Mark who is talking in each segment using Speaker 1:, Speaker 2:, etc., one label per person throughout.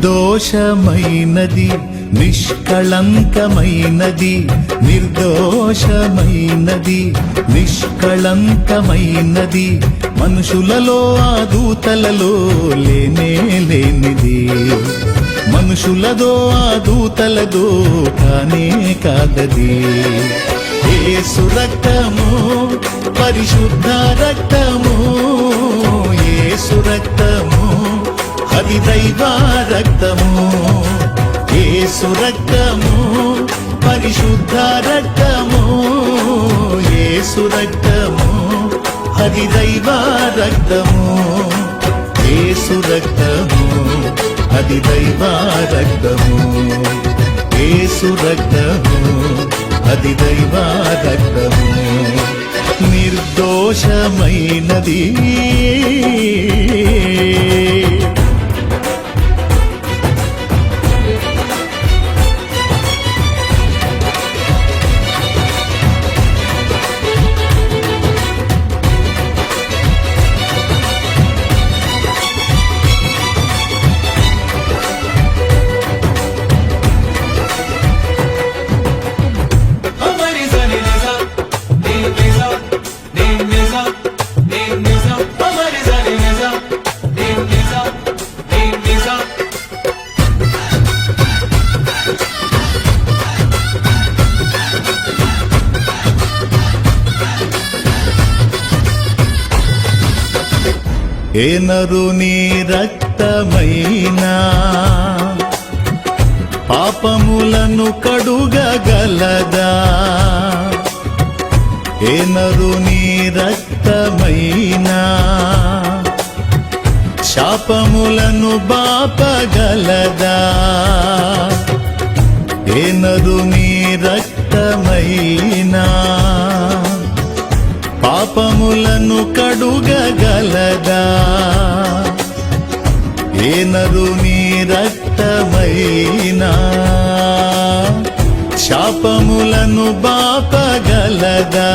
Speaker 1: నిర్దోషమైనది నిష్కళంకమైనది నిర్దోషమైనది నిష్కళంకమైనది మనుషులలో ఆ దూతలలో లేనే లేనిది మనుషులదో ఆ దూతలదో కానే కాదది యేసు రక్తము పరిశుద్ధ రక్తము యేసు రక్తము అది దైవ రక్తము యేసు రక్తము పరిశుద్ధ రక్తము యేసు రక్తము అది దైవ రక్తము యేసు రక్తము అది దైవ రక్తము యేసు రక్తము అది దైవ రక్తము నిర్దోషమైనది ఏ నరుని రక్తమైనా పాపములను కడుగగలదా ఏ నరుని రక్తమైనా శాపములను బాపగలదా ఏ నరుని రక్తమైనా పాపములను కడుగగలదా ఏ నరుని రక్తమైనా శాపములను బాపగలదా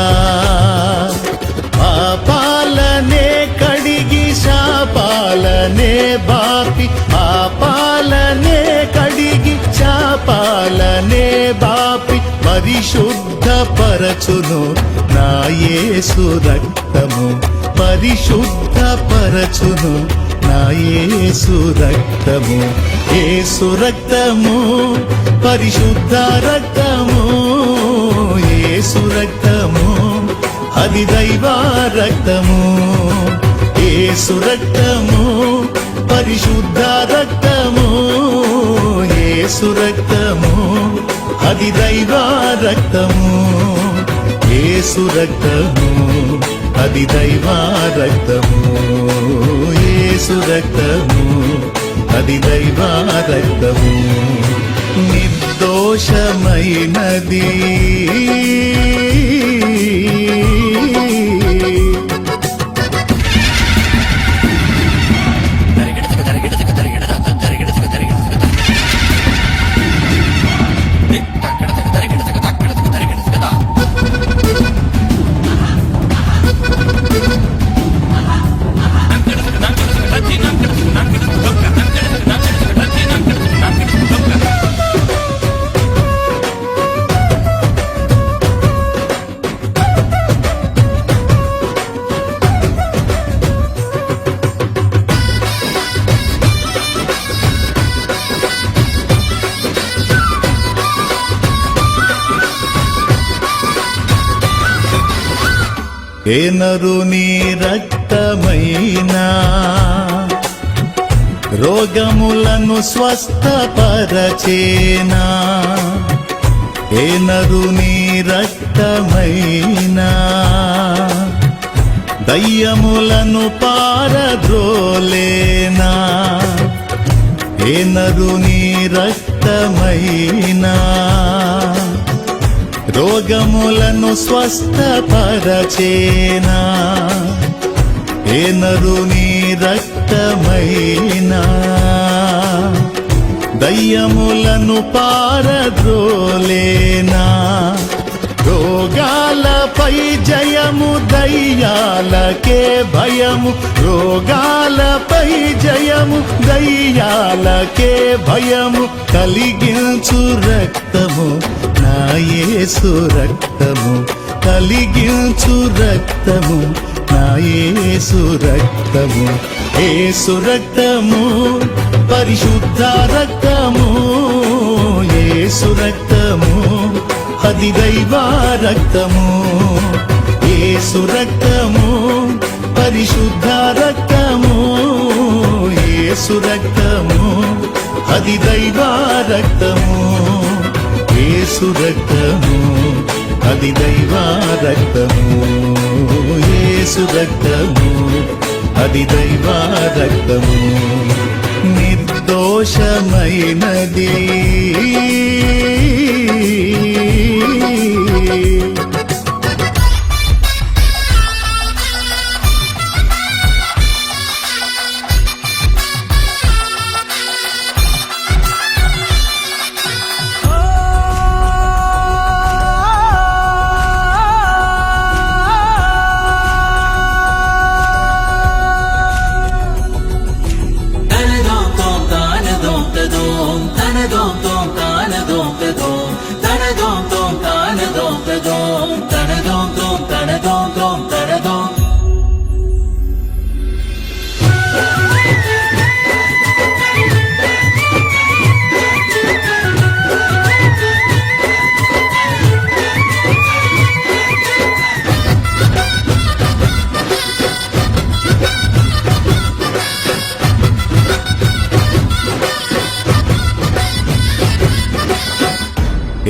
Speaker 1: పాపాలనే కడిగి శాపాలనే బాపి పాపాలనే కడిగి శాపాలనే బాపి పరిశుద్ధపరచును నా యేసు రక్తము పరిశుద్ధపరచును నా యేసు రక్తము యేసు రక్తము పరిశుద్ధ రక్తము యేసు రక్తము అది దైవ రక్తము యేసు రక్తము పరిశుద్ధ రక్తము యేసు రక్తము అది దైవ రక్తము యేసు రక్తము అది దైవ రక్తము యేసు రక్తము అది దైవ రక్తము నిర్దోషమైనది ఏ నరుని రక్తమైనా రోగములను స్వస్థపరచేనా ఏ నరుని రక్తమైనా దయ్యములను పారద్రోలేనా ఏ నరుని రక్తమైనా రోగములను స్వస్థపరచేనా ఏ నరుని రక్తమైనా దయ్యములను పారద్రోలేనా రోగాలపై జయము, దయ్యాలకే భయము. రోగాలపై జయము, దయ్యాలకే భయము కలిగించు రక్తము, నా యేసు రక్తము. కలిగించు రక్తము, నా యేసు రక్తము. యేసు రక్తము, పరిశుద్ధ రక్తము. యేసు రక్తము, అది దైవ రక్తము. యేసు రక్తము, పరిశుద్ధ రక్తము. యేసు రక్తము, అది దైవ రక్తము. యేసు రక్తము, అది దైవ రక్తము. యేసు రక్తము, అది దైవ రక్తము. నిర్దోషమైనది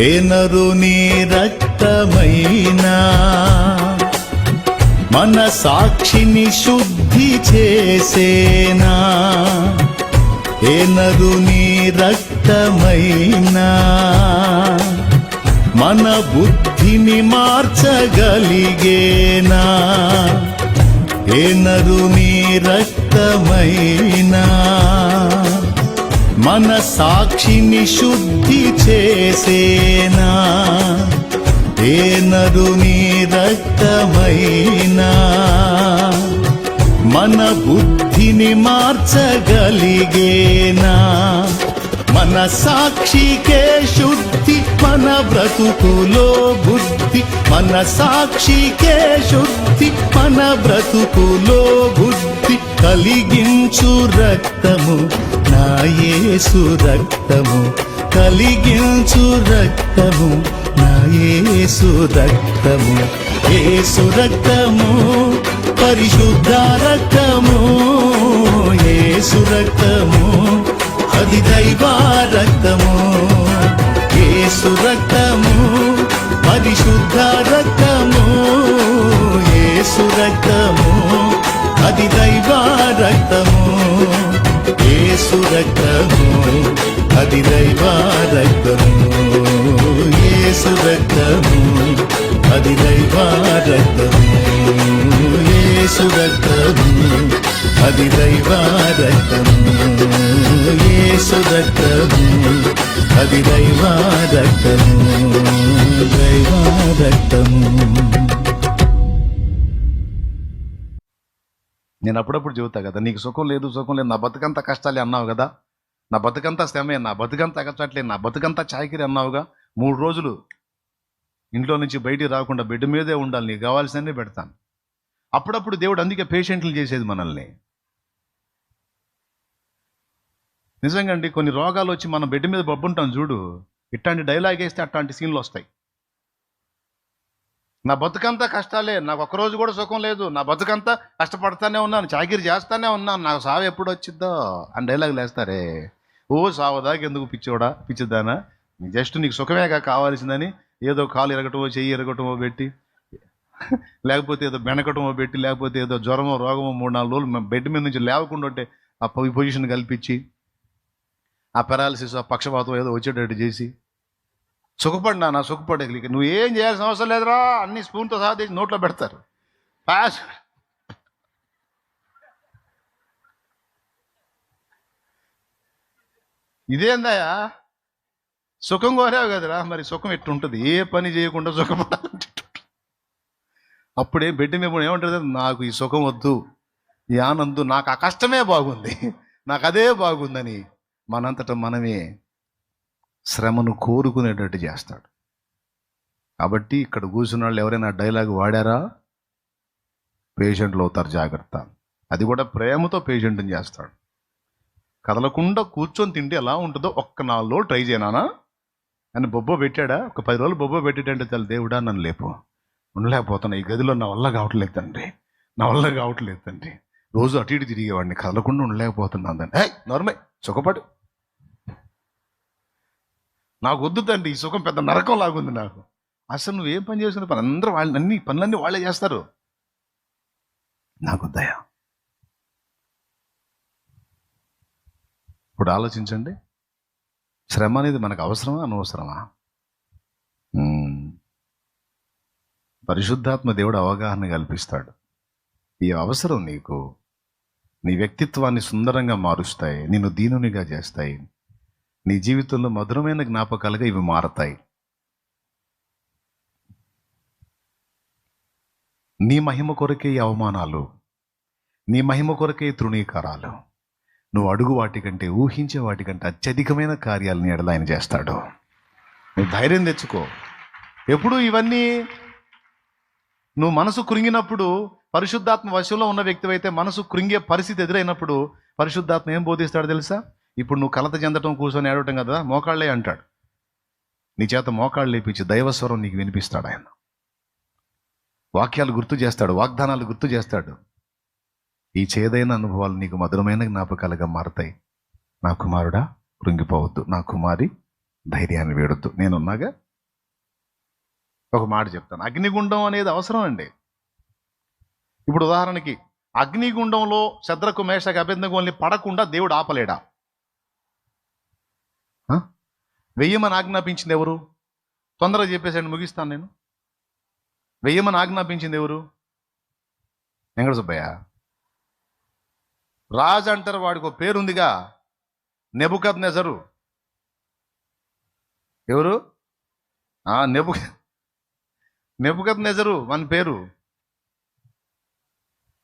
Speaker 1: ఏ నరుని రక్తమైనా మన సాక్షిని శుద్ధి చేసేనా. ఏ నరుని రక్తమైనా మన బుద్ధిని మార్చగలిగేనా. ఏ నరుని రక్తమైనా మన సాక్షిని శుద్ధి చేసేనా. ఏ నరుని రక్తమైనా మన బుద్ధిని మార్చగలిగేనా. మన సాక్షికే శుద్ధి, మన బ్రతుకులో బుద్ధి. మన సాక్షికే శుద్ధి, మన బ్రతుకులో బుద్ధి కలిగించు రక్తము, నా యేసు రక్తము. కలిగించు రక్తము, నా యేసు రక్తము. యేసు రక్తము, పరిశుద్ధ రక్తము. యేసు రక్తము, అది దైవ రక్తము. యేసు రక్తము, పరిశుద్ధ రక్తము. యేసు రక్తము, అది దైవ రక్తము. యేసు రక్తము, అది దైవ రక్తము. యేసు రక్తము, అది దైవ రక్తము. యేసు రక్తము, అది దైవ రక్తము. యేసు రక్తము, అది దైవ రక్తము. దైవ రక్తము. నేను అప్పుడప్పుడు చెబుతా కదా, నీకు సుఖం లేదు సుఖం లేదు, నా బతుకంతా కష్టాలే అన్నావు కదా, నా బతుకంతా శ్రమే, నా బతుకంతా కష్టట్లేదు, నా బతుకంతా చాకిరి అన్నావుగా. 3 రోజులు ఇంట్లో నుంచి బయటికి రాకుండా బెడ్ మీదే ఉండాలి, నీకు కావాల్సినవి పెడతాను. అప్పుడప్పుడు దేవుడు అందుకే పేషెంట్లు చేసేది మనల్ని. నిజంగా అండి, కొన్ని రోగాలు వచ్చి మనం బెడ్ మీద బొబ్బుంటాం చూడు, ఇట్లాంటి డైలాగ్ వేస్తే అట్లాంటి సీన్లు వస్తాయి. నా బతుకంతా కష్టాలే, నాకు ఒక్కరోజు కూడా సుఖం లేదు, నా బతుకంతా కష్టపడతానే ఉన్నాను, చాకిరి చేస్తానే ఉన్నాను, నాకు సావు ఎప్పుడు వచ్చిద్దో అని డైలాగులు వేస్తారే. ఓ సావదాకి ఎందుకు పిచ్చోడా పిచ్చిద్దానా, జస్ట్ నీకు సుఖమేగా కావాల్సిందని ఏదో కాలు ఎరగటమో చెయ్యి ఎరగటమో పెట్టి, లేకపోతే ఏదో బెనకటమో పెట్టి, లేకపోతే ఏదో జ్వరమో రోగమో 3-4 రోజులు బెడ్ మీద నుంచి లేవకుండా ఉంటే ఆ పొజిషన్ కల్పించి, ఆ పెరాలసిస్, ఆ పక్షపాతం ఏదో వచ్చేటట్టు చేసి సుఖపడినా నా సుఖపడే, నువ్వు ఏం చేయాల్సిన అవసరం లేదురా, అన్ని స్పూన్తో సహా తీసి నోట్లో పెడతారు. పాస్ ఇదేందయ్యా, సుఖం కోరావు కదరా, మరి సుఖం ఎట్టుంటుంది? ఏ పని చేయకుండా సుఖపడాలంటే అప్పుడే బెడ్ మీద ఏమంటుంది? నాకు ఈ సుఖం వద్దు, ఈ ఆనందం, నాకు ఆ కష్టమే బాగుంది, నాకు అదే బాగుందని మనంతట మనమే శ్రమను కోరుకునేటట్టు చేస్తాడు. కాబట్టి ఇక్కడ కూర్చున్న వాళ్ళు ఎవరైనా డైలాగ్ వాడారా? పేషెంట్లు అవుతారు, జాగ్రత్త. అది కూడా ప్రేమతో పేషెంట్ని చేస్తాడు. కదలకుండా కూర్చొని తింటే ఎలా ఉంటుందో ఒక్క 4 రోజులు ట్రై చేయనా అని బొబ్బో పెట్టాడా? ఒక 10 రోజులు బొబ్బో పెట్టేటంటే చాలు, దేవుడా నన్ను లేపు, ఉండలేకపోతున్నా, ఈ గదిలో నా వల్ల కావట్లేదు తండ్రి, నా వల్ల కావట్లేదు తండ్రి, రోజు అటు ఇటు తిరిగేవాడిని, కదలకుండా ఉండలేకపోతున్నాను తండ్రి. నోర్మై, సుఖపడు, నాకు వద్దు తండ్రి, ఈ సుఖం పెద్ద నరకం లాగుంది నాకు. అసలు నువ్వేం పని చేసిన పని అందరూ వాళ్ళు, అన్ని పనులన్నీ వాళ్ళే చేస్తారు, నాకు దయ. ఇప్పుడు ఆలోచించండి, శ్రమ అనేది మనకు అవసరమా అనవసరమా? పరిశుద్ధాత్మ దేవుడు అవగాహన కల్పిస్తాడు. ఈ అవసరం నీకు నీ వ్యక్తిత్వాన్ని సుందరంగా మారుస్తాయి, నిన్ను దీనునిగా చేస్తాయి, నీ జీవితంలో మధురమైన జ్ఞాపకాలుగా ఇవి మారతాయి. నీ మహిమ కొరకే ఈ అవమానాలు, నీ మహిమ కొరకే తృణీకారాలు. నువ్వు అడుగు వాటికంటే, ఊహించే వాటికంటే అత్యధికమైన కార్యాలని ఎడల ఆయన చేస్తాడు. నువ్వు ధైర్యం తెచ్చుకో. ఎప్పుడు ఇవన్నీ నువ్వు మనసు కృంగినప్పుడు, పరిశుద్ధాత్మ వశంలో ఉన్న వ్యక్తి అయితే మనసు కృంగే పరిస్థితి ఎదురైనప్పుడు పరిశుద్ధాత్మ ఏం బోధిస్తాడు తెలుసా? ఇప్పుడు నువ్వు కలత చెందటం, కూర్చొని ఏడవటం కదా, మోకాళ్ళే అంటాడు. నీ చేత మోకాళ్ళు లేపించి దైవస్వరం నీకు వినిపిస్తాడు. ఆయన వాక్యాలు గుర్తు చేస్తాడు, వాగ్దానాలు గుర్తు చేస్తాడు. ఈ చేదైన అనుభవాలు నీకు మధురమైన జ్ఞాపకాలుగా మారతాయి. నా కుమారుడా కృంగిపోవద్దు, నా కుమారి ధైర్యాన్ని వేడొద్దు, నేనున్నాగా. ఒక మాట చెప్తాను, అగ్నిగుండం అనేది అవసరం అండి. ఇప్పుడు ఉదాహరణకి అగ్నిగుండంలో శద్రకు, మేషకు, అబేద్నెగోల్ని పడకుండా దేవుడు ఆపలేడా? వెయ్యమని ఆజ్ఞాపించింది ఎవరు? తొందరగా చెప్పేసాడు, ముగిస్తాను నేను. వెయ్యమని ఆజ్ఞాపించింది ఎవరు? వెంకట సుబ్బయ్య. రాజు అంటారు, వాడికి ఒక పేరుందిగా, నెబుకద్నెజరు. ఎవరు? నెబుకద్నెజరు మన పేరు.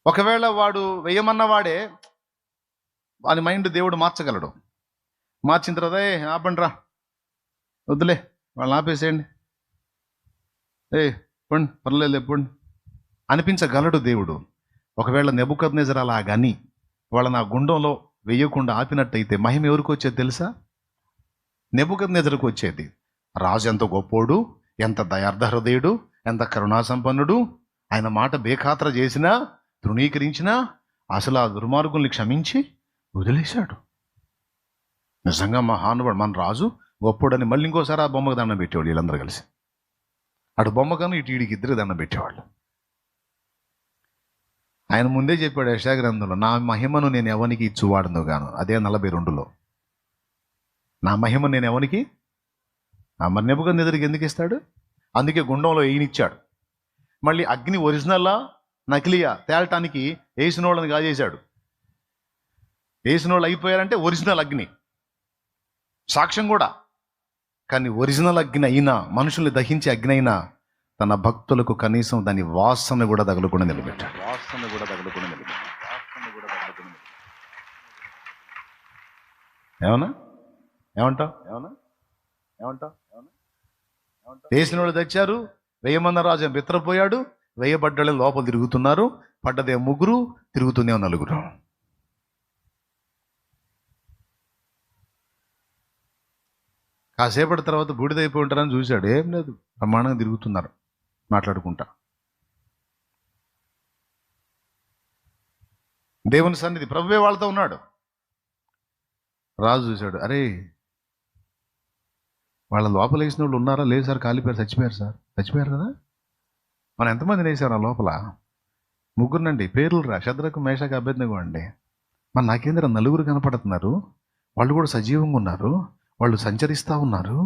Speaker 1: ఒకవేళ వాడు వెయ్యమన్నవాడే, వాని మైండ్ దేవుడు మార్చగలడు. మార్చిన తర్వాత ఆపండి రా, వద్దులే, వాళ్ళని ఆపేసేయండి, పండి పర్లేదు ఎప్పుడు అనిపించగలడు దేవుడు. ఒకవేళ నెబుకద్నెజరు అలాగని వాళ్ళని ఆ గుండంలో వెయ్యకుండా ఆపినట్టయితే మహిమ ఎవరికి వచ్చేది తెలుసా? నెబుకద్నెజరుకు వచ్చేది. రాజు ఎంత గొప్పోడు, ఎంత దయార్థ హృదయుడు, ఎంత కరుణాసంపన్నుడు. ఆయన మాట బేఖాతర చేసినా, తృణీకరించినా అసలు ఆ దుర్మార్గుల్ని క్షమించి వదిలేశాడు. నిజంగా మహానుభావుడు మన రాజు, గొప్పోడని. మళ్ళీ ఇంకోసారి ఆ బొమ్మకు దండం పెట్టేవాళ్ళు వీళ్ళందరూ కలిసి. అటు బొమ్మకను ఇటు వీడికి ఇద్దరు దండం పెట్టేవాళ్ళు. ఆయన ముందే చెప్పాడు యెషయా గ్రంథంలో, నా మహిమను నేను ఎవరికి ఇచ్చువాడును గాను. అదే 42లో, నా మహిమ నేను ఎవరికి? మరి నెబుకద్నెజరుకి ఎందుకు ఇస్తాడు? అందుకే గుండంలో ఈయనిచ్చాడు. మళ్ళీ అగ్ని ఒరిజినల్లా నకిలియా తేలటానికి వేసినోళ్ళని కాజేశాడు. వేసినోళ్ళు అయిపోయారంటే ఒరిజినల్ అగ్ని, సాక్ష్యం కూడా. కానీ ఒరిజినల్ అగ్ని అయినా, మనుషుల్ని దహించే అగ్ని అయినా, తన భక్తులకు కనీసం దాని వాసన కూడా తగలకుండా నిలబెట్టాడు. ఏమన్నా ఏమంటావు? వేసిన వాళ్ళు తెచ్చారు, వెయ్యమన్న రాజు బిత్రపోయాడు, వేయబడ్డలే లోపల తిరుగుతున్నారు, పడ్డదే 3, తిరుగుతుందేమో 4. కాసేపటి తర్వాత బూడిదైపోయి ఉంటారని చూశాడు, ఏం లేదు, ప్రమాణంగా తిరుగుతున్నారు మాట్లాడుకుంటా. దేవుని సన్నిధి, ప్రభువే వాళ్ళతో ఉన్నాడు. రాజు చూశాడు, అరే వాళ్ళ లోపల వేసిన వాళ్ళు ఉన్నారా? లేదు సార్, కాలిపోయారు, చచ్చిపోయారు కదా. మనం ఎంతమందిని వేసారు ఆ లోపల? 3 పేర్లు రా, శద్రకు, మేషకు, అబేద్నెగో అండి. మరి నాకేంద్ర 4 కనపడుతున్నారు, వాళ్ళు కూడా సజీవంగా ఉన్నారు, వాళ్ళు సంచరిస్తూ ఉన్నారు.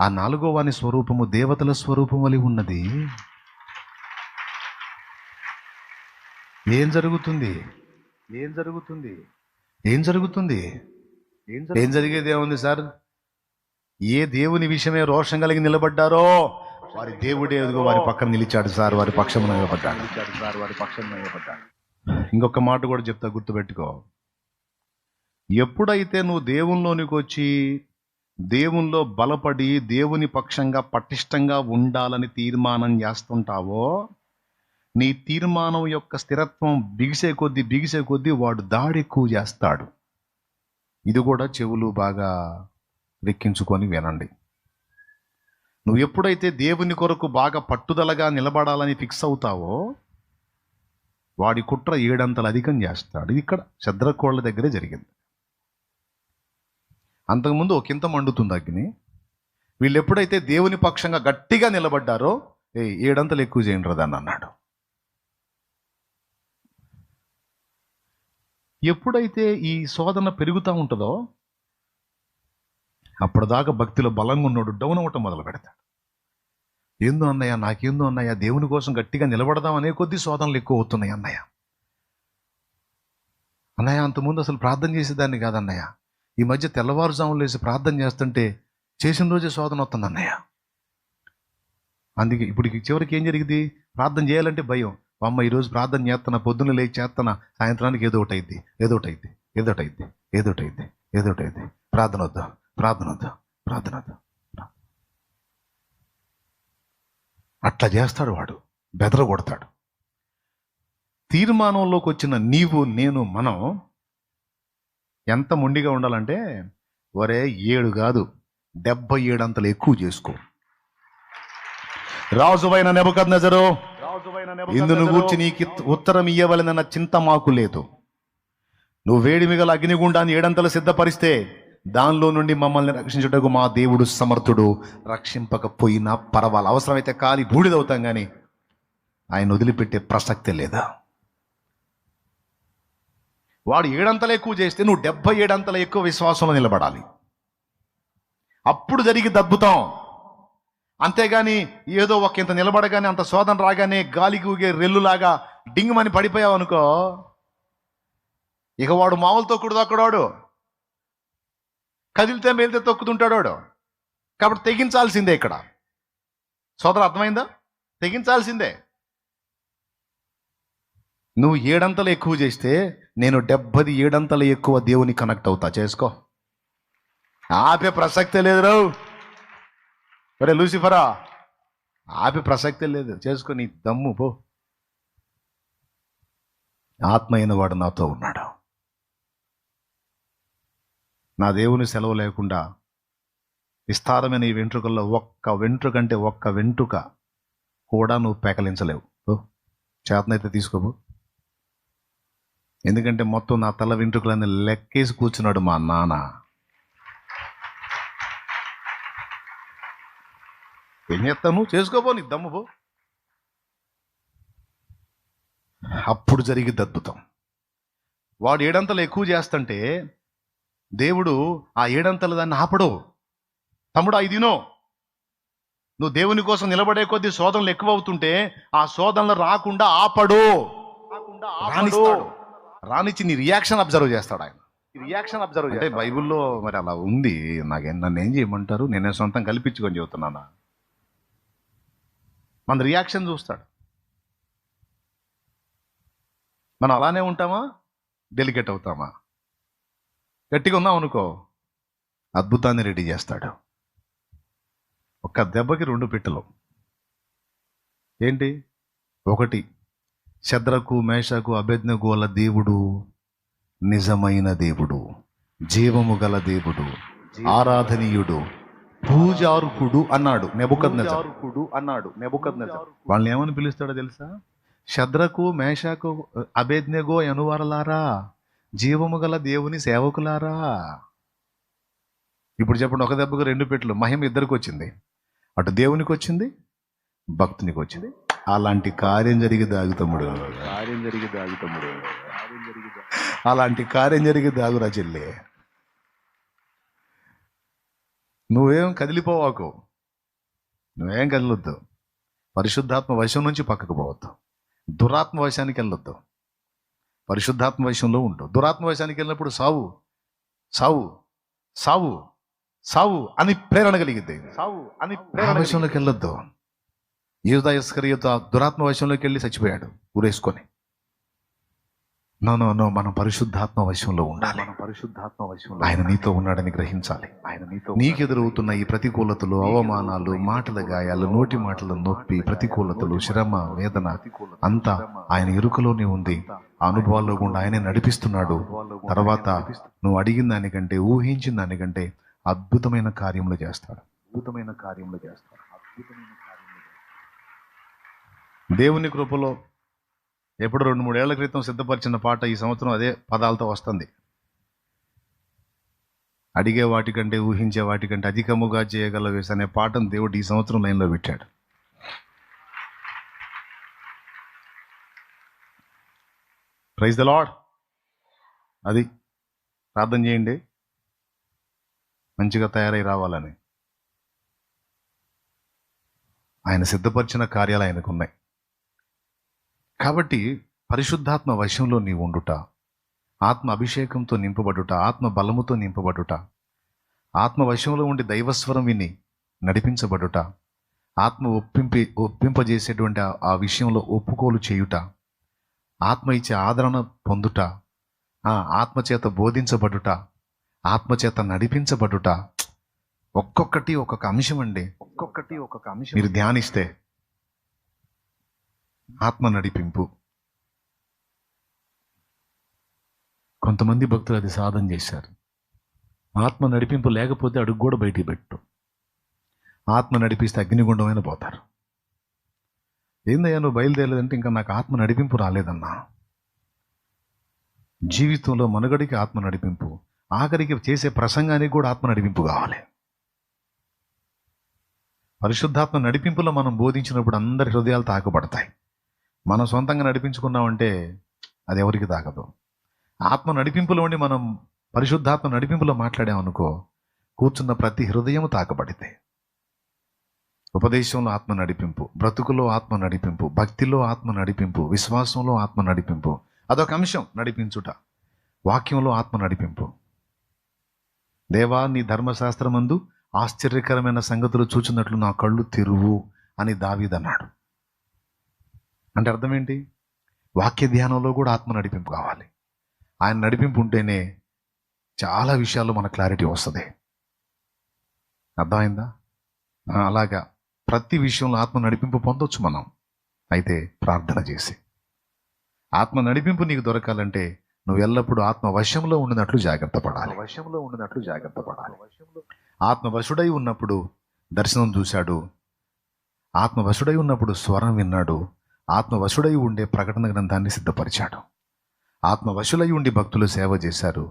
Speaker 1: ఆ 4వ వాని స్వరూపము దేవతల స్వరూపం వలె ఉన్నది. ఏం జరుగుతుంది? ఏం జరిగేది ఏముంది సార్? ఏ దేవుని విషయమే రోషం కలిగి నిలబడ్డారో వారి దేవుడే ఎదుగో వారి పక్కన నిలిచాడు సార్, వారి పక్షం నిలబడ్డాడు. ఇంకొక మాట కూడా చెప్తా, గుర్తుపెట్టుకో. ఎప్పుడైతే నువ్వు దేవునిలోనికి వచ్చి దేవునిలో బలపడి దేవుని పక్షంగా పటిష్టంగా ఉండాలని తీర్మానం చేస్తుంటావో, నీ తీర్మానం యొక్క స్థిరత్వం బిగిసే కొద్దీ వాడు దాడి ఎక్కువ చేస్తాడు. ఇది కూడా చెవులు బాగా వెక్కించుకొని వినండి. నువ్వు ఎప్పుడైతే దేవుని కొరకు బాగా పట్టుదలగా నిలబడాలని ఫిక్స్ అవుతావో, వాడి కుట్ర 7 అంతలు అధికం చేస్తాడు. ఇది ఇక్కడ శద్రకోళ్ళ దగ్గరే జరిగింది. అంతకుముందు ఒకంత మండుతుంది అగ్ని. వీళ్ళు ఎప్పుడైతే దేవుని పక్షంగా గట్టిగా నిలబడ్డారో, 7 అంతలు ఎక్కువ చేయండి రదాన్ని అన్నాడు. ఎప్పుడైతే ఈ శోధన పెరుగుతూ ఉంటుందో, అప్పటిదాకా భక్తిలో బలంగా ఉన్నాడు డౌన్ అవ్వటం మొదలు పెడతాడు. ఏందో అన్నయ్య, నాకేందో అన్నయ్య, దేవుని కోసం గట్టిగా నిలబడదాం అనే కొద్దీ శోధనలు ఎక్కువ అవుతున్నాయి అన్నయ్య. అంతకుముందు అసలు ప్రార్థన చేసేదాన్ని కాదన్నయ్య, ఈ మధ్య తెల్లవారుజాములు లేసి ప్రార్థన చేస్తుంటే చేసిన రోజే శోధన వస్తుంది అన్నయ్య. అందుకే ఇప్పుడు చివరికి ఏం జరిగింది, ప్రార్థన చేయాలంటే భయం. అమ్మ ఈరోజు ప్రార్థన చేస్తున్నా, పొద్దున్న లేచి చేస్తున్నా, సాయంత్రానికి ఏదో ఒకటి అయింది. ప్రార్థన వద్దు. అట్లా చేస్తాడు వాడు, బెదరగొడతాడు. తీర్మానంలోకి వచ్చిన నీవు, నేను, మనం ఎంత మొండిగా ఉండాలంటే, ఒరే 7 కాదు 77 అంతలు ఎక్కువ చేసుకో. రాజువైన నెబుకద్నెజరు, ఇందును గూర్చి నీకు ఉత్తరం ఇయ్యవలెనన్న చింత మాకు లేదు. నువ్వు వేడిమి గల అగ్నిగుండాన్ని 7 అంతలు సిద్ధపరిస్తే దానిలో నుండి మమ్మల్ని రక్షించుటకు మా దేవుడు సమర్థుడు. రక్షింపకపోయినా పర్వాలేదు, అవసరమైతే కాలి బూడిదవుతాం, కానీ ఆయన వదిలిపెట్టే ప్రసక్తే లేదా. వాడు 7 అంతలు ఎక్కువ చేస్తే నువ్వు 77 అంతలు ఎక్కువ విశ్వాసంలో నిలబడాలి. అప్పుడు జరిగింది అద్భుతం. అంతేగాని ఏదో ఒక ఇంత నిలబడగానే, అంత శోధన రాగానే గాలికి ఊగే రెల్లులాగా డింగమని పడిపోయావు అనుకో, ఇక వాడు మామూలు తొక్కుడు తొక్కడాడు, కదిలితే మేలితే తొక్కుతుంటాడు వాడు. కాబట్టి తెగించాల్సిందే. ఇక్కడ సోదర అర్థమైందా? తెగించాల్సిందే. నువ్వు 7 అంతలు ఎక్కువ చేస్తే నేను 77 అంతలు ఎక్కువ దేవుని కనెక్ట్ అవుతా. చేసుకో, ఆపే ప్రసక్తే లేదు రావు. సరే లూసిఫరా, ఆపే ప్రసక్తే లేదు. చేసుకో, నీ దమ్ము పో. ఆత్మ అయిన వాడు నాతో ఉన్నాడు. నా దేవుని సెలవు లేకుండా విస్తారమైన ఈ వెంట్రుకల్లో ఒక్క వెంట్రుక కూడా నువ్వు పెకలించలేవు. చేతనైతే తీసుకోబో. ఎందుకంటే మొత్తం నా తల వెంట్రుకలన్నీ లెక్కేసి కూర్చున్నాడు మా నాన్న. ఏం చేస్తాను, చేసుకోబో, నీకు దమ్ము పో. అప్పుడు జరిగిద్ది అద్భుతం. వాడు 7 అంతలు ఎక్కువ చేస్తుంటే దేవుడు ఆ 7 అంతలు దాన్ని ఆపడు. తమ్ముడు ఇదినో, నువ్వు దేవుని కోసం నిలబడే కొద్దీ శోధనలు ఎక్కువ అవుతుంటే ఆ శోధనలు రాకుండా ఆపడు, రానిస్తాడు. రానిచ్చి నీ రియాక్షన్ అబ్జర్వ్ చేస్తాడు ఆయన. అంటే బైబిల్లో మరి అలా ఉంది. నన్ను ఏం చేయమంటారు, నేనే సొంతం కల్పించుకొని చెబుతున్నానా? మన రియాక్షన్ చూస్తాడు. మనం అలానే ఉంటామా, డెలికేట్ అవుతామా? గట్టిగా ఉన్నాం అనుకో, అద్భుతాన్ని రెడీ చేస్తాడు. ఒక్క దెబ్బకి 2 పిట్టలు. ఏంటి? 1, శద్రకు మేషకు అబేద్నెగోల దేవుడు నిజమైన దేవుడు, జీవము గల దేవుడు, ఆరాధనీయుడు, పూజార్హుడు అన్నాడు నెబుకద్నెజరు. వాళ్ళని ఏమని పిలుస్తాడో తెలుసా? శద్రకు మేషకు అబేద్నెగో అనువారలారా, జీవము గల దేవుని సేవకులారా. ఇప్పుడు చెప్పండి, ఒక దెబ్బకు 2 పిట్టలు. మహిమ ఇద్దరికి వచ్చింది, అటు దేవునికి వచ్చింది, భక్తునికి వచ్చింది. అలాంటి కార్యం జరిగి దాగు తమ్ముడు, అలాంటి కార్యం జరిగి దాగురా చెల్లి. నువ్వేం కదిలిపోవాకు, నువ్వేం కదలొద్దు. పరిశుద్ధాత్మ వశం నుంచి పక్కకు పోవద్దు. దురాత్మ వశానికి వెళ్ళొద్దు. పరిశుద్ధాత్మ వశంలో ఉండు. దురాత్మ వశానికి వెళ్ళినప్పుడు సావు సావు సావు సావు అని ప్రేరణ కలిగిద్ది. ఆ వశంలోకి వెళ్ళొద్దు. యూదా ఇస్కరియోతు ఆ దురాత్మ వశంలోకి వెళ్ళి చచ్చిపోయాడు ఊరేసుకొని. నో, మనం పరిశుద్ధాత్మ వశంలో ఉండాలి. ఆయన నీతో ఉన్నాడని గ్రహించాలి. నీకెదురవుతున్న ఈ ప్రతికూలతలు, అవమానాలు, మాటల గాయాలు, నోటి మాటల నొప్పి, ప్రతికూలతలు, శ్రమ, వేదన అంతా ఆయన ఎరుకలోనే ఉంది. ఆ అనుభవాల్లో గుండా ఆయనే నడిపిస్తున్నాడు. తర్వాత నువ్వు అడిగిన దానికంటే, ఊహించిన దానికంటే అద్భుతమైన కార్యములు చేస్తాడు. దేవుని కృపలో ఎప్పుడు 2-3 ఏళ్ల క్రితం సిద్ధపరిచిన పాట ఈ సంవత్సరం అదే పదాలతో వస్తుంది. అడిగే వాటికంటే, ఊహించే వాటికంటే అధికముగా చేయగల అనే పాటను దేవుడు ఈ సంవత్సరం లైన్లో పెట్టాడు. Praise the lord. అది ప్రార్థన చేయండి, మంచిగా తయారై రావాలని. ఆయన సిద్ధపరిచిన కార్యాలు ఆయనకు ఉన్నాయి. కాబట్టి పరిశుద్ధాత్మ వశంలో నీవు ఉండుట, ఆత్మ అభిషేకంతో నింపబడుట, ఆత్మ బలముతో నింపబడుట, ఆత్మ వశంలో ఉండి దైవస్వరం విని నడిపించబడుట, ఆత్మ ఒప్పింపజేసేటువంటి ఆ విషయంలో ఒప్పుకోలు చేయుట, ఆత్మ ఇచ్చే ఆదరణ పొందుట, ఆత్మచేత బోధించబడుట, ఆత్మచేత నడిపించబడుట, ఒక్కొక్కటి ఒక్కొక్క అంశం అండి. మీరు ధ్యానిస్తే ఆత్మ నడిపింపు. కొంతమంది భక్తులు అది సాధన చేశారు. ఆత్మ నడిపింపు లేకపోతే అడుగు కూడా బయటికి పెట్టు. ఆత్మ నడిపిస్తే అగ్నిగుండమైన పోతారు. ఏందయ్యా నువ్వు బయలుదేరలేదంటే, ఇంకా నాకు ఆత్మ నడిపింపు రాలేదన్నా. జీవితంలో మనుగడికి ఆత్మ నడిపింపు, ఆఖరికి చేసే ప్రసంగానికి కూడా ఆత్మ నడిపింపు కావాలి. పరిశుద్ధాత్మ నడిపింపులో మనం బోధించినప్పుడు అందరి హృదయాలు తాకబడతాయి. మనం సొంతంగా నడిపించుకున్నామంటే అది ఎవరికి తాకదు. ఆత్మ నడిపింపులో ఉండి మనం పరిశుద్ధాత్మ నడిపింపులో మాట్లాడామనుకో, కూర్చున్న ప్రతి హృదయం తాకబడితే. ఉపదేశంలో ఆత్మ నడిపింపు, బ్రతుకులో ఆత్మ నడిపింపు, భక్తిలో ఆత్మ నడిపింపు, విశ్వాసంలో ఆత్మ నడిపింపు, అదొక అంశం. నడిపించుట, వాక్యంలో ఆత్మ నడిపింపు. దేవా నీ ధర్మశాస్త్రమందు ఆశ్చర్యకరమైన సంగతులు చూచినట్లు నా కళ్ళు తెరువు అని దావీదు అన్నాడు. అంటే అర్థం ఏంటి? వాక్య ధ్యానంలో కూడా ఆత్మ నడిపింపు కావాలి. ఆయన నడిపింపు ఉంటేనే చాలా విషయాల్లో మన క్లారిటీ వస్తుంది. అర్థమైందా? అలాగా ప్రతి విషయంలో ఆత్మ నడిపింపు పొందొచ్చు మనం, అయితే ప్రార్థన చేసి. ఆత్మ నడిపింపు నీకు దొరకాలంటే నువ్వు ఎల్లప్పుడూ ఆత్మ వశంలో ఉండినట్లు జాగ్రత్త పడాలి. ఆత్మ వశుడై ఉన్నప్పుడు దర్శనం చూశాడు, ఆత్మ వశుడై ఉన్నప్పుడు స్వరం విన్నాడు, ఆత్మ వశుడై ఉండే ప్రకటన గ్రంథాన్ని సిద్ధపరిచాడు. ఆత్మ వశులై ఉండి భక్తులు సేవ చేశారు.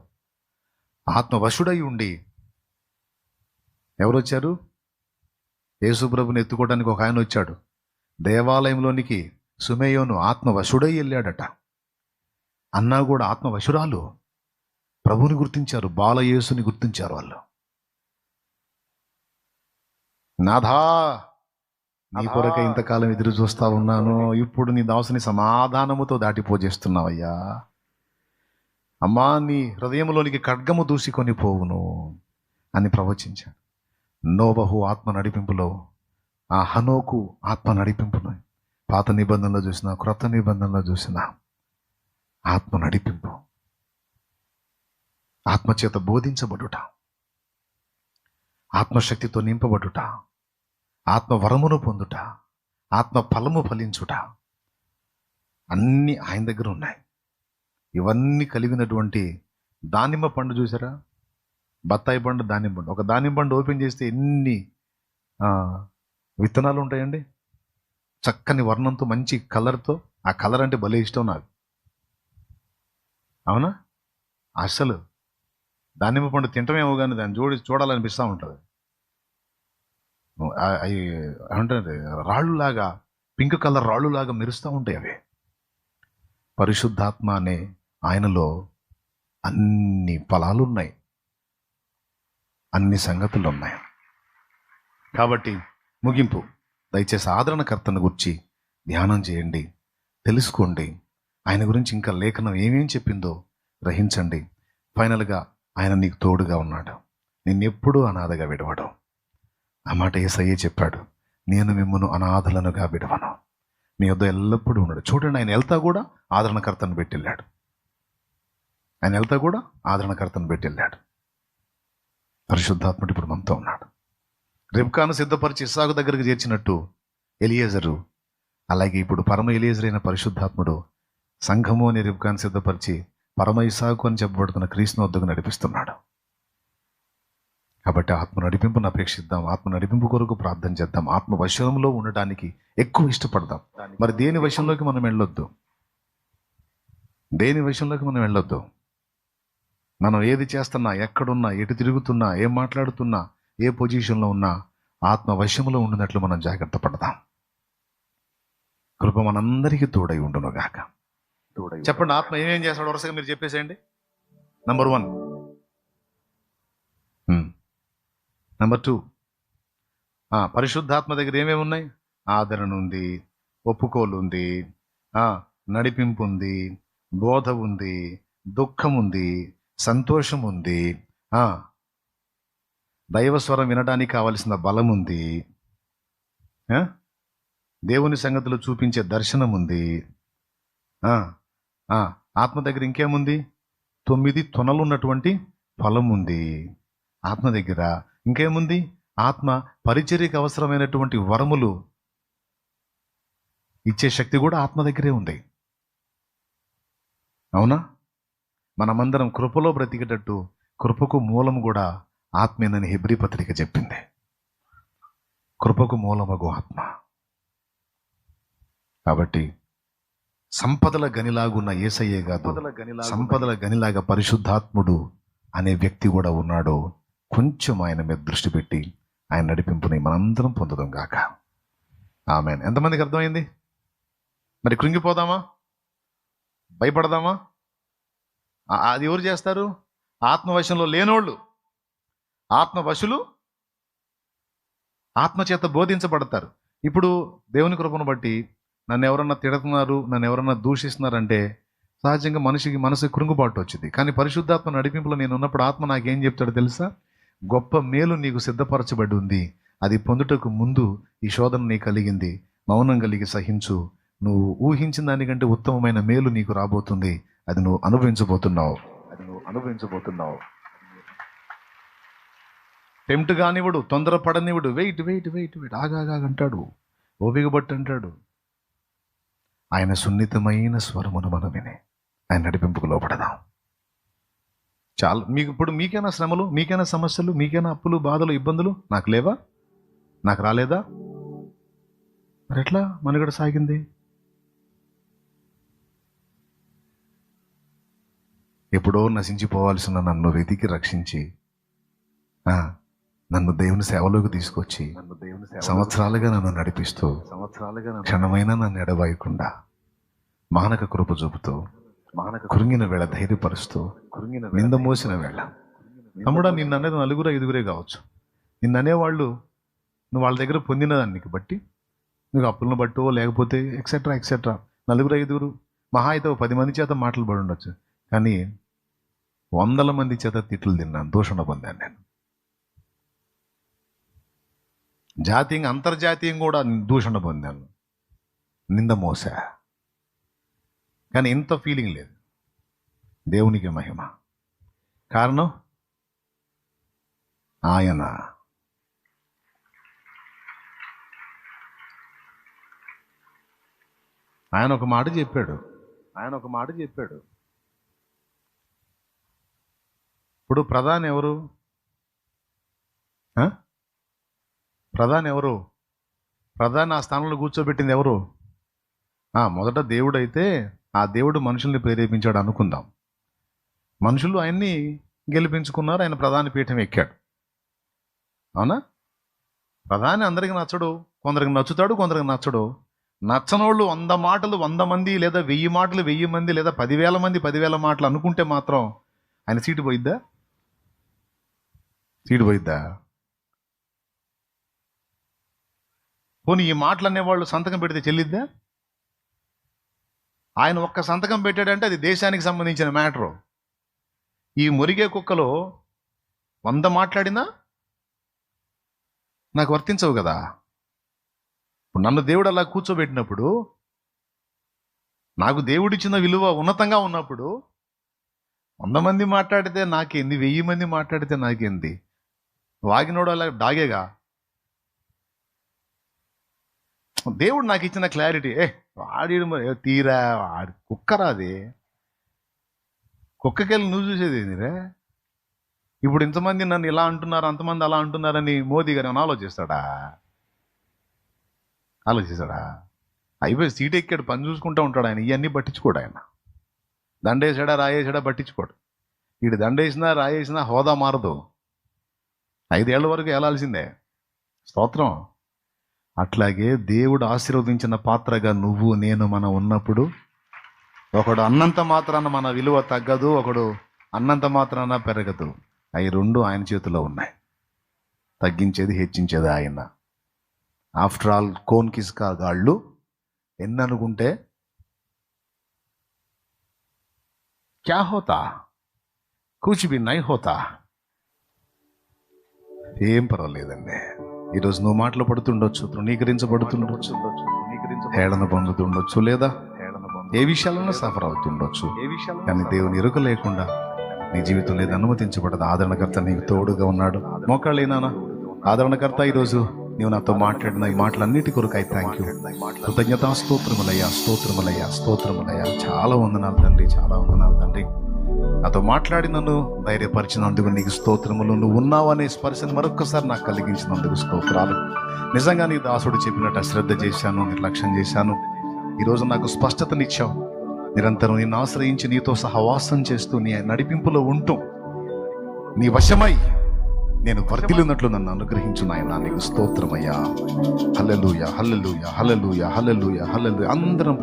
Speaker 1: ఆత్మ వశుడై ఉండి ఎవరు వచ్చారు? యేసుప్రభుని ఎత్తుకోవడానికి ఒక ఆయన వచ్చాడు. దేవాలయంలోనికి సుమేయోను ఆత్మ వశుడై వెళ్ళాడట. అన్నా కూడా ఆత్మ వశురాలు. ప్రభుని గుర్తించారు, బాలయేసుని గుర్తించారు వాళ్ళు. నాథా నీ కొరక ఇంతకాలం ఎదురు చూస్తా ఉన్నాను, ఇప్పుడు నీ దాసుని సమాధానముతో దాటిపోజేస్తున్నావయ్యా. అమ్మా నీ హృదయంలోనికి ఖడ్గము దూసుకొని పోవును అని ప్రవచించాడు. నోబహు ఆత్మ నడిపింపులో, ఆ హనోకు ఆత్మ నడిపింపును పాత నిబంధనలో చూసిన, క్రొత్త నిబంధనలో చూసిన ఆత్మ నడిపింపు. ఆత్మచేత బోధించబడుట, ఆత్మశక్తితో నింపబడుట, ఆత్మ వరమును పొందుట, ఆత్మ ఫలము ఫలించుట, అన్నీ ఆయన దగ్గర ఉన్నాయి. ఇవన్నీ కలిగినటువంటి దానిమ్మ పండు చూసారా? బత్తాయి పండు, దానిమ్మ పండు. ఒక దానిమ్మ పండు ఓపెన్ చేస్తే ఎన్ని విత్తనాలు ఉంటాయండి. చక్కని వర్ణంతో, మంచి కలర్తో. ఆ కలర్ అంటే భలే ఇష్టం నాకు. అవునా? అసలు దానిమ్మ పండు తింటమేమో కానీ దాన్ని చూడాలనిపిస్తూ ఉంటుంది. అవి ఏమంటారు, రాళ్ళులాగా, పింక్ కలర్ రాళ్ళులాగా మెరుస్తూ ఉంటాయి అవి. పరిశుద్ధాత్మ అనే ఆయనలో అన్ని ఫలాలు ఉన్నాయి, అన్ని సంగతులు ఉన్నాయి. కాబట్టి ముగింపు, దయచేసి ఆదరణకర్తను గురించి ధ్యానం చేయండి, తెలుసుకోండి. ఆయన గురించి ఇంకా లేఖనం ఏమేం చెప్పిందో గ్రహించండి. ఫైనల్గా ఆయన నీకు తోడుగా ఉన్నాడు. నిన్నెప్పుడూ అనాథగా విడవడం. ఆ మాట యేసయ్యే చెప్పాడు, నేను మిమ్మల్ని అనాథలనుగా విడవను, మీ వద్ద ఎల్లప్పుడూ ఉన్నాడు. చూడండి, ఆయన వెళ్తా కూడా ఆదరణకర్తను పెట్టెళ్ళాడు. ఆయన వెళ్తా కూడా ఆదరణకర్తను పెట్టెళ్ళాడు. పరిశుద్ధాత్ముడు ఇప్పుడు మనతో ఉన్నాడు. రిబ్కాను సిద్ధపరిచి ఇస్సాకు దగ్గరికి చేర్చినట్టు ఎలియేజరు, అలాగే ఇప్పుడు పరమ ఎలియేజర్ అయిన పరిశుద్ధాత్ముడు సంఘము అనే రిబ్కాను సిద్ధపరిచి పరమ ఇస్సాకు అని చెప్పబడుతున్న క్రీస్తుని వద్దకు నడిపిస్తున్నాడు. కాబట్టి ఆత్మ నడిపింపును అపేక్షిద్దాం, ఆత్మ నడిపింపు కొరకు ప్రార్థన చేద్దాం, ఆత్మ వశంలో ఉండడానికి ఎక్కువ ఇష్టపడదాం. మరి దేని వశంలోకి మనం వెళ్ళొద్దు, దేని వశంలోకి మనం వెళ్ళొద్దు. మనం ఏది చేస్తున్నా, ఎక్కడున్నా, ఎటు తిరుగుతున్నా, ఏం మాట్లాడుతున్నా, ఏ పొజిషన్లో ఉన్నా ఆత్మ వశంలో ఉండినట్లు మనం జాగ్రత్త పడదాం. కృప మనందరికీ తోడై ఉండును గాక. చెప్పండి, ఆత్మ ఏమేం చేస్తాడు వరుసగా మీరు చెప్పేసేయండి. నంబర్ 1. నంబర్ 2, పరిశుద్ధాత్మ దగ్గర ఏమేమి ఉన్నాయి? ఆదరణ ఉంది, ఒప్పుకోలు ఉంది, నడిపింపు ఉంది, బోధ ఉంది, దుఃఖం ఉంది, సంతోషం ఉంది, దైవస్వరం వినడానికి కావలసిన బలం ఉంది, దేవుని సంగతులు చూపించే దర్శనం ఉంది. ఆత్మ దగ్గర ఇంకేముంది? 9 తొనలు ఉన్నటువంటి ఫలం ఉంది ఆత్మ దగ్గర. ఇంకేముంది? ఆత్మ పరిచర్యకు అవసరమైనటువంటి వరములు ఇచ్చే శక్తి కూడా ఆత్మ దగ్గరే ఉంది. అవునా? మనమందరం కృపలో బ్రతికేటట్టు కృపకు మూలం కూడా ఆత్మేనని హెబ్రీ పత్రిక చెప్పింది. కృపకు మూలమగు ఆత్మ. కాబట్టి సంపదల గనిలాగున్న యేసయ్యే కాదు, సంపదల గనిలాగా పరిశుద్ధాత్ముడు అనే వ్యక్తి కూడా ఉన్నాడు. కొంచెం ఆయన మీద దృష్టి పెట్టి ఆయన నడిపింపుని మనందరం పొందుదాం గాక. ఆమేన్. ఎంతమందికి అర్థమైంది? మరి కృంగిపోదామా? భయపడదామా? అది ఎవరు చేస్తారు? ఆత్మవశంలో లేనోళ్ళు. ఆత్మవశులు ఆత్మచేత బోధించబడతారు. ఇప్పుడు దేవుని కృపను బట్టి నన్ను ఎవరన్నా తిడుతున్నారు, నన్ను ఎవరన్నా దూషిస్తున్నారంటే సహజంగా మనసు కృంగుబాటు వచ్చింది. కానీ పరిశుద్ధాత్మ నడిపింపులో నేను ఉన్నప్పుడు ఆత్మ నాకేం చెప్తాడో తెలుసా? గొప్ప మేలు నీకు సిద్ధపరచబడి ఉంది, అది పొందుటకు ముందు ఈ శోధన నీకు కలిగింది, మౌనం కలిగి సహించు, నువ్వు ఊహించిన దానికంటే ఉత్తమమైన మేలు నీకు రాబోతుంది, అది నువ్వు అనుభవించబోతున్నావు. టెంప్ట్ కానివ్వడు, తొందరపడనివ్వడు. వెయిట్ ఆగా అంటాడు, ఓపిక బట్టి అంటాడు. ఆయన సున్నితమైన స్వరమును మనం విని ఆయన నడిపింపుకు లోపడదాం. చాలా మీకైనా శ్రమలు, మీకైనా సమస్యలు, మీకైనా అప్పులు, బాధలు, ఇబ్బందులు నాకు లేవా? నాకు రాలేదా? మరి ఎట్లా మనుగడ సాగింది? ఎప్పుడో నశించిపోవాల్సిన నన్ను వెతికి రక్షించి నన్ను దేవుని సేవలోకి తీసుకొచ్చి సంవత్సరాలుగా నన్ను నడిపిస్తూ క్షణమైనా నన్ను ఎడబాయకుండా మానక కృప చూపుతూ కృంగిన వేళ ధైర్యపరుస్తూ నింద మోసిన వేళ. తమ్ముడా, నిన్ను అనేది 4, 5 కావచ్చు. నిన్ను అనేవాళ్ళు నువ్వు వాళ్ళ దగ్గర పొందిన దానికి బట్టి, నువ్వు అప్పులను బట్టో లేకపోతే ఎక్సెట్రా 4, 5 మహా అయితే 10 మంది చేత మాటలు పడి ఉండొచ్చు. కానీ 100 మంది చేత తిట్లు తిన్నాను, దూషణ పొందాను నేను. జాతీయంగా అంతర్జాతీయం కూడా దూషణ పొందాను, నింద మోసా. కానీ ఇంత ఫీలింగ్ లేదు. దేవునికి మహిమ. కారణం ఆయన ఒక మాట చెప్పాడు. ఇప్పుడు ప్రధాని ఎవరు? ప్రధాని ఆ స్థానంలో కూర్చోబెట్టింది ఎవరు? మొదట దేవుడు అయితే ఆ దేవుడు మనుషుల్ని ప్రేరేపించాడు అనుకుందాం. మనుషులు ఆయన్ని గెలిపించుకున్నారు, ఆయన ప్రధాని పీఠం ఎక్కాడు. అవునా? ప్రధాని అందరికి నచ్చడు, కొందరికి నచ్చుతాడు, కొందరికి నచ్చడు. నచ్చనోళ్ళు 100 మాటలు 100 మంది, లేదా 1000 మాటలు 1000 మంది, లేదా 10,000 మంది 10,000 మాటలు అనుకుంటే మాత్రం ఆయన సీటు పోయిద్దా? పోనీ ఈ మాటలు అనేవాళ్ళు సంతకం పెడితే చెల్లిద్దా? ఆయన ఒక్క సంతకం పెట్టాడంటే అది దేశానికి సంబంధించిన మ్యాటరు. ఈ మురిగే కుక్కలో 100 మాట్లాడినా నాకు వర్తించవు కదా. ఇప్పుడు నన్ను దేవుడు అలా కూర్చోబెట్టినప్పుడు, నాకు దేవుడిచ్చిన విలువ ఉన్నతంగా ఉన్నప్పుడు 100 మంది మాట్లాడితే నాకేంది, 1000 మంది మాట్లాడితే నాకేంది? వాగినోడు అలా డాగేగా. దేవుడు నాకు ఇచ్చిన క్లారిటీ, వాడి తీరా వాడి కుక్కరా అది, కుక్కకెళ్ళి నువ్వు చూసేది ఏందిరే? ఇప్పుడు ఇంతమంది నన్ను ఇలా అంటున్నారు, అంతమంది అలా అంటున్నారని మోదీ గారు ఏమైనా ఆలోచిస్తాడా? అయిపోయి సీట్ ఎక్కాడు, పని చూసుకుంటూ ఉంటాడు ఆయన. ఇవన్నీ పట్టించుకోడు ఆయన. దండేసాడా రాయేసాడా పట్టించుకోడు. వీడు దండేసినా రాయేసినా హోదా మారదు. 5 ఏళ్ల వరకు వెళ్ళాల్సిందే. స్తోత్రం. అట్లాగే దేవుడు ఆశీర్వదించిన పాత్రగా నువ్వు నేను మనం ఉన్నప్పుడు, ఒకడు అన్నంత మాత్రాన మన విలువ తగ్గదు, ఒకడు అన్నంత మాత్రాన పెరగదు. అవి 2 ఆయన చేతిలో ఉన్నాయి. తగ్గించేది హెచ్చించేది ఆయన. ఆఫ్టర్ ఆల్ కోన్ కిస్కా గాళ్ళు ఎన్ననుకుంటే క్యా హోతా, కుచ్ భీ నై హోతా. ఏం పర్వాలేదండి. ఈరోజు నువ్వు మాటలు పడుతుండొచ్చు, తృణీకరించబడుతుండొచ్చు, హేళన పొందుతుండొచ్చు, లేదా ఏ విషయాలను సఫర్ అవుతుండొచ్చు. కానీ దేవుని ఎరుక లేకుండా నీ జీవితం లేదు అనుమతించబడదు. ఆదరణకర్త నీకు తోడుగా ఉన్నాడు. మోకాళ్ళేనా ఆదరణకర్త, ఈరోజు నీవు నాతో మాట్లాడిన ఈ మాటలన్నిటి కొరకై థ్యాంక్ యూ, కృతజ్ఞతా స్తోత్రములయ్యా, స్తోత్రములయ్యా, స్తోత్రములయ్యా. చాలా వందనాలు తండ్రి, చాలా వందనాలు తండ్రి. నాతో మాట్లాడి నన్ను ధైర్యపరిచినందుకు నీకు స్తోత్రములు. నువ్వు ఉన్నావు అనే స్పర్శను మరొక్కసారి నాకు కలిగించినందుకు స్తోత్రాలు. నిజంగా నీ దాసుడు చెప్పినట్టు అశ్రద్ధ చేశాను, నిర్లక్ష్యం చేశాను. ఈరోజు నాకు స్పష్టతనిచ్చావు. నిరంతరం నిన్ను ఆశ్రయించి నీతో సహవాసం చేస్తూ నీ నడిపింపులో ఉంటూ నీ వశమై నేను వర్ధిల్లున్నట్లు నన్ను అనుగ్రహించు నాయనా. నీకు స్తోత్రమయ్యా. హల్లెలూయా, హల్లెలూయా, హల్లెలూయా, హల్లెలూయా, హల్లెలూయా. అందరం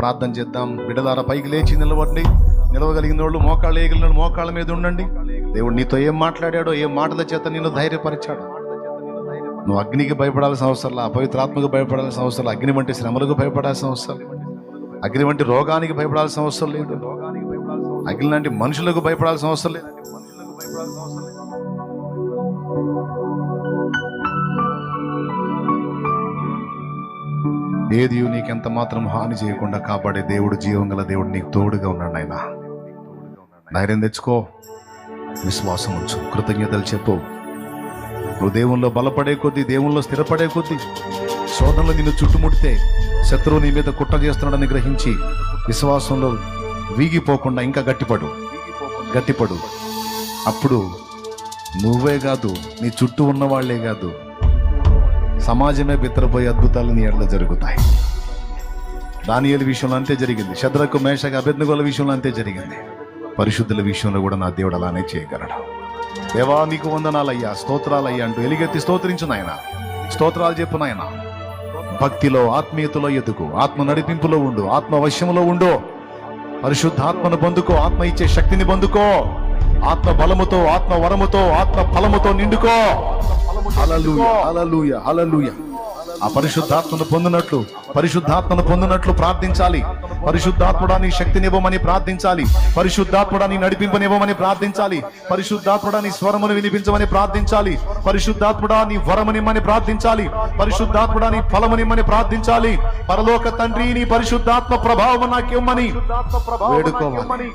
Speaker 1: ప్రార్థన చేద్దాం. బిడ్డలారా పైకి లేచి నిలవండి. నిలవగలిగిన వాళ్ళు మోకాళ్ళు వేయగలిగిన వాళ్ళు మోకాళ్ళ మీద ఉండండి. దేవుడు నీతో ఏం మాట్లాడాడో, ఏ మాటల చేత నిన్ను ధైర్యపరిచాడు. నువ్వు అగ్నికి భయపడాల్సిన అవసరం, అపవిత్రాత్మకు భయపడాల్సిన అవసరం, అగ్ని వంటి శ్రమలకు భయపడాల్సిన అవసరం, అగ్ని వంటి రోగానికి భయపడాల్సిన అవసరం లేదు, అగ్ని లాంటి మనుషులకు భయపడాల్సిన అవసరం లేదు. ఏది నీకెంత మాత్రం హాని చేయకుండా కాపాడే దేవుడు, జీవం గల దేవుడు నీకు తోడుగా ఉన్నాడు. ఆయన ధైర్యం తెచ్చుకో, విశ్వాసం ఉంచు, కృతజ్ఞతలు చెప్పు. నువ్వు దేవుల్లో బలపడే కొద్దీ, దేవుల్లో స్థిరపడే కొద్దీ, శోధనలు నిన్ను చుట్టుముడితే శత్రువు నీ మీద కుట్ర చేస్తున్నాడని గ్రహించి విశ్వాసంలో వీగిపోకుండా ఇంకా గట్టిపడు. అప్పుడు నువ్వే కాదు, నీ చుట్టూ ఉన్న వాళ్లే కాదు, సమాజమే బిత్తరపోయే అద్భుతాలు నీ ఎడల జరుగుతాయి. దానియేలు విషయంలో అంతే జరిగింది. శద్రకు, మేషకు, అబేద్నెగోల విషయంలో అంతే జరిగింది. పరిశుద్ధుల విషయంలో కూడా నా దేవుడు అలానే చేయగలడు. దేవా నీకు వందనాలయ్యా, స్తోత్రాలయ్యా అంటూ ఎలుగెత్తి స్తోత్రించు నాయన. స్తోత్రాలు చెప్పు నాయన. భక్తిలో, ఆత్మీయతలో ఎదుగు, ఆత్మ నడిపింపులో ఉండు, ఆత్మ వశ్యములో ఉండు. పరిశుద్ధాత్మను పొందుకో, ఆత్మ ఇచ్చే శక్తిని పొందుకో. ఆత్మ బలముతో, ఆత్మ వరముతో, ఆత్మ ఫలముతో నిండుకో. హల్లెలూయా, హల్లెలూయా, హల్లెలూయా. ఆ పరిశుద్ధాత్మను పొందినట్లు ప్రార్థించాలి. పరిశుద్ధాత్ముడా నీ శక్తినివ్వమని ప్రార్థించాలి. పరిశుద్ధాత్ముడా నీ నడిపింపనివ్వమని ప్రార్థించాలి. పరిశుద్ధాత్ముడా నీ స్వరమును వినిపించమని ప్రార్థించాలి. పరిశుద్ధాత్ముడా నీ వరమునిమ్మని ప్రార్థించాలి. పరిశుద్ధాత్ముడా నీ ఫలమునిమ్మని ప్రార్థించాలి. పరలోక తండ్రి నీ పరిశుద్ధాత్మ ప్రభావం నాకివ్వమని వేడుకోవాలి.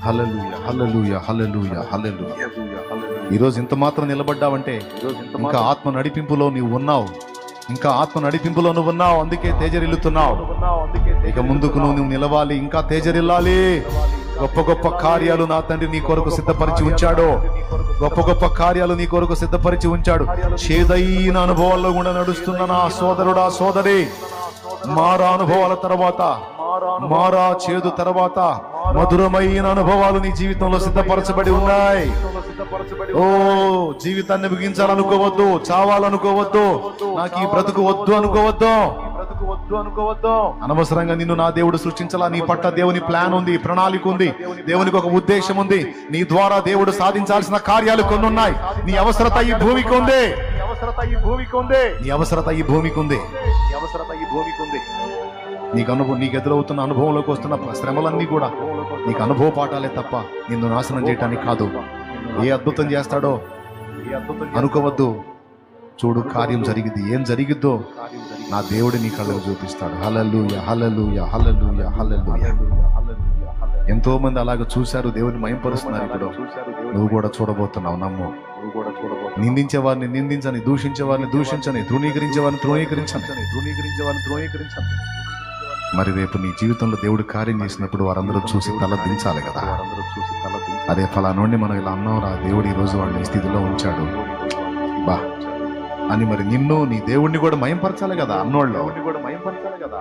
Speaker 1: హల్లెలూయా, హల్లెలూయా, హల్లెలూయా, హల్లెలూయా. ఈరోజు ఇంత మాత్రం నిలబడ్డావంటే ఇంకా ఆత్మ నడిపింపులో నువ్వు ఉన్నావు. అందుకే తేజరిల్లుతున్నావు. ఇక ముందుకు నువ్వు నిలవాలి, ఇంకా తేజరిల్లాలి. గొప్ప గొప్ప కార్యాలు నా తండ్రి నీ కొరకు సిద్ధపరిచి ఉంచాడు. చేదైన అనుభవాల్లో కూడా నడుస్తున్న నా సోదరుడా, సోదరి, మారా అనుభవాల తర్వాత, మారా చేదు తర్వాత మధురమైన అనుభవాలు నీ జీవితంలో సిద్ధపరచబడి ఉన్నాయి. ఓ జీవితాన్ని ముగించాలనుకోవద్దు, చావాలనుకోవద్దు, నాకు ఈ బ్రతుకు వద్దు అనుకోవద్దు. అనవసరంగా నిన్ను నా దేవుడు సృష్టించాలా. నీ పట్ల దేవుని ప్లాన్ ఉంది, ప్రణాళిక ఉంది, దేవునికి ఒక ఉద్దేశం ఉంది. నీ ద్వారా దేవుడు సాధించాల్సిన కార్యాలు కొన్ని ఉన్నాయి. నీ అవసరత ఈ భూమికి ఉంది. నీకు ఎదురవుతున్న అనుభవంలోకి వస్తున్న శ్రమలన్నీ కూడా నీకు అనుభవ పాఠాలే తప్ప నిన్ను నాశనం చేయటానికి కాదు. ఏ అద్భుతం చేస్తాడో అనుకోవద్దు. చూడు, కార్యం జరిగింది. ఏం జరిగిద్దో నా దేవుడు నీ కళ్ళకు చూపిస్తాడు. హల్లెలూయా, హల్లెలూయా, హల్లెలూయా, హల్లెలూయా. ఎంతో మంది అలాగ చూశారు, దేవుని మహింపరుస్తున్నారు. ఇప్పుడు నువ్వు కూడా చూడబోతున్నావు. నమ్ము. నిందించే వారిని నిందించని, దూషించే వారిని దూషించని, తృణీకరించే వారిని తృణీకరించని. మరి రేపు నీ జీవితంలో దేవుడు కార్యం చేసినప్పుడు వారందరూ చూసి తల దించాలి కదా. అదే ఫలానోడిని మనం ఇలా అన్నావురా, దేవుడు ఈ రోజు వాడిని ఈ స్థితిలో ఉంచాడు బా అని మరి నిన్ను నీ దేవుడిని కూడా మయంపరచాలి కదా అన్నోళ్ళు.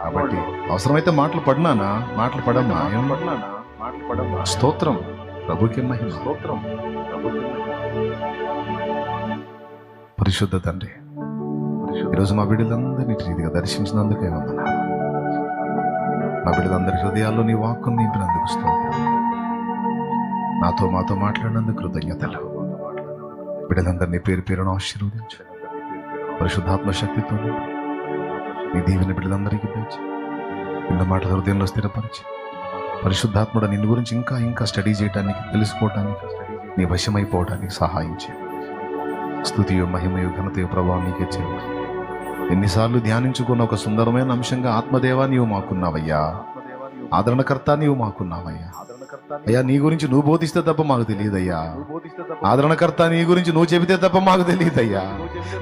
Speaker 1: కాబట్టి అవసరమైతే మాటలు పడినానా, మాటలు పడమ్మా, ఏం పడినానా, మాటలు పడమ్మా. స్తోత్రం, ప్రభుకి మహిమ. పరిశుద్ధ తండ్రి, ఈరోజు మా బిడ్డలందరినీ రీతిగా దర్శించినందుకే వందనాలు. మా బిడ్డలందరి హృదయాల్లో నీ వాక్కును నింపినందుకు స్తోత్రం. మాతో మాట్లాడినందుకు కృతజ్ఞతలు. బిడ్డలందరినీ పేరు పేరును ఆశీర్వదించు. పరిశుద్ధాత్మ శక్తితో నీ దీవెన బిడ్డలందరికీ తెచ్చి నిన్న మాట హృదయంలో స్థిరపరిచి పరిశుద్ధాత్ముడు నిన్ను గురించి ఇంకా ఇంకా స్టడీ చేయడానికి, తెలుసుకోవటానికి, నీ వశమైపోవటానికి సహాయం చేయి. స్తుతియు మహిమయు ఘనతయు ప్రభావం నీకే చేయండి. ఎన్నిసార్లు ధ్యానించుకున్న ఒక సుందరమైన అంశంగా ఆత్మదేవా నీవు మాకున్నావయ్యా, ఆదరణకర్త నీవు మాకున్నావయ్యా. అయ్యా, నీ గురించి నువ్వు బోధిస్తే తప్ప మాకు తెలియదయ్యా. ఆదరణకర్త, నీ గురించి నువ్వు చెబితే తప్ప మాకు తెలియదయ్యా.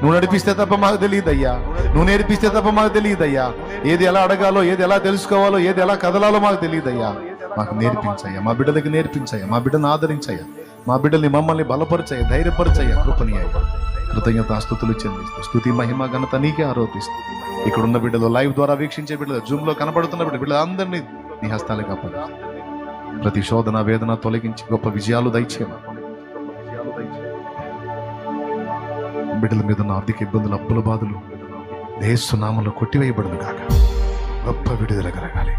Speaker 1: నువ్వు నడిపిస్తే తప్ప మాకు తెలియదయ్యా. నువ్వు నేర్పిస్తే తప్ప మాకు తెలియదయ్యా. ఏది ఎలా అడగాలో, ఏది ఎలా తెలుసుకోవాలో, ఏది ఎలా కదలాలో మాకు తెలియదయ్యా. మాకు నేర్పించయ్యా, మా బిడ్డలకి నేర్పించయ్యా, మా బిడ్డను ఆదరించయ్యా, మా బిడ్డల్ని మమ్మల్ని బలపరచయ్యా, ధైర్యపరచయ్యా, కృపణీయయ్యా. కృతజ్ఞతాస్తుతులు చెల్లిస్తూ స్తుతి మహిమ ఘనత నీకే ఆరోపిస్తూ ఇక్కడున్న బిడ్డలు, లైవ్ ద్వారా వీక్షించే బిడ్డలు, జూమ్ లో కనపడుతున్న బిడ్డలందరినీ నీ హస్తాలకు అప్పగిస్తూ ప్రతి శోధన వేదన తొలగించి గొప్ప విజయాలు దయచేయమని, బిడ్డల మీద ఉన్న ఆర్థిక ఇబ్బందులు, అప్పుల బాధలు యేసు నామములో కొట్టివేయబడును గాక. గొప్ప విడుదల కలగాలి.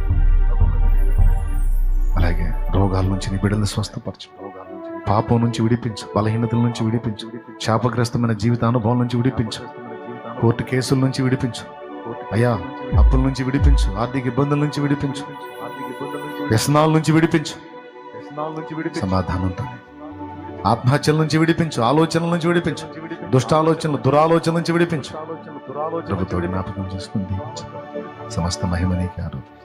Speaker 1: అలాగే రోగాల నుంచి నీ బిడ్డలను స్వస్థపరచు, పాపం నుంచి విడిపించు, బలహీనతల నుంచి విడిపించు, శాపగ్రస్తమైన జీవిత అనుభవం నుంచి విడిపించు, కోర్టు కేసుల నుంచి విడిపించు అయ్యా, అప్పుల నుంచి విడిపించు, ఆర్థిక ఇబ్బందుల నుంచి విడిపించు, వ్యసనాల నుంచి విడిపించు, సమాధానంతో ఆత్మహత్యల నుంచి విడిపించు, ఆలోచనల నుంచి విడిపించు, దుష్టాలోచనలు, దురాలోచన నుంచి విడిపించు. ప్రభుత్వ జ్ఞాపకం చేసుకుని దీవించు. సమస్త మహిమ నీకే ఆరోగ్యం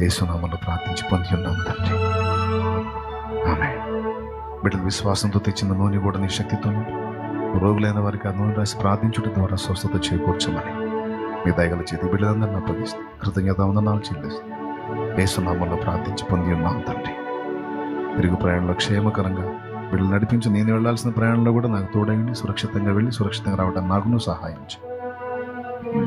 Speaker 1: యేసు నామములో ప్రార్థించి పొంది ఉన్నాం తండ్రి, ఆమేన్. బిడ్డలు విశ్వాసంతో తెచ్చిన నూనె కూడా నీ శక్తితో రోగులైన వారికి ఆ నూనె రాసి ప్రార్థించుట ద్వారా స్వస్థత చేకూర్చమని మీ దయగల చేతి బిడ్డలందరినీ అప్పగిస్తూ కృతజ్ఞత వందనాలు చెల్లిస్తూ యేసు నామములో ప్రార్థించి పొంది ఉన్నాం తండ్రి. తిరుగు ప్రయాణంలో క్షేమకరంగా బిడ్డలు నడిపించి నేను వెళ్లాల్సిన ప్రయాణంలో కూడా నాకు తోడైంది, సురక్షితంగా వెళ్ళి సురక్షితంగా రావడానికి నాకు సహాయం చేయి.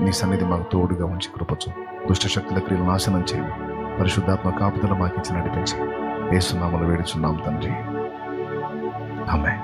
Speaker 1: నీ సన్నిధి మాకు తోడుగా ఉంచి కృపచు, దుష్టశక్తుల క్రియలు నాశనం చేయండి. పరిశుద్ధాత్మ కాపుదల మాకు ఇచ్చి నడిపించి యేసు నామములో వేడుచున్నాం తండ్రి, ఆమేన్.